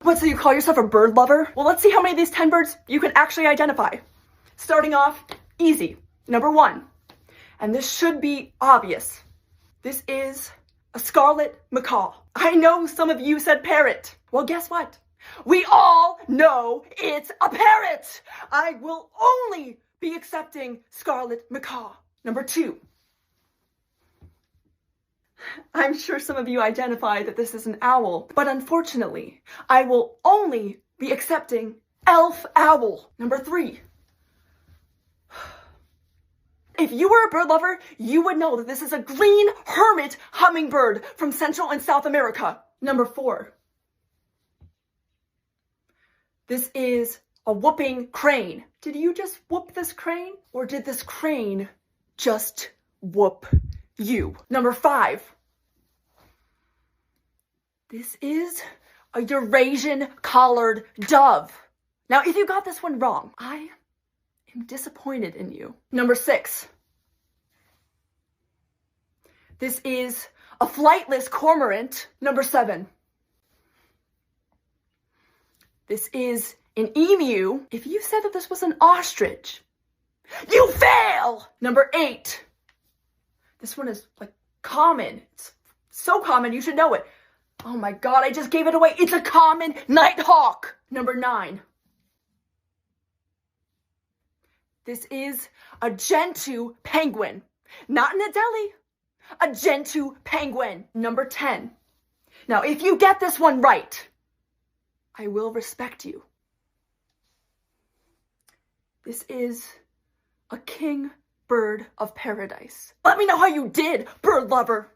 What, so you call yourself a bird lover? Well, let's see how many of these 10 birds you can actually identify. Starting off, easy. Number 1. And this should be obvious. This is a scarlet macaw. I know some of you said parrot. Well, guess what? We all know it's a parrot. I will only be accepting scarlet macaw. Number 2. I'm sure some of you identify that this is an owl, but unfortunately, I will only be accepting elf owl. Number 3. If you were a bird lover, you would know that this is a green hermit hummingbird from Central and South America. Number 4. This is a whooping crane. Did you just whoop this crane? Or did this crane just whoop you? Number 5. This is a Eurasian collared dove. Now, if you got this one wrong, I am disappointed in you. Number 6. This is a flightless cormorant. Number 7. This is an emu. If you said that this was an ostrich, you fail! Number 8. This one is like common. It's so common, you should know it. Oh my God, I just gave it away. It's a common nighthawk. Number 9. This is a gentoo penguin. Not in a deli. A gentoo penguin. Number 10. Now, if you get this one right, I will respect you. This is a king bird of paradise. Let me know how you did, bird lover.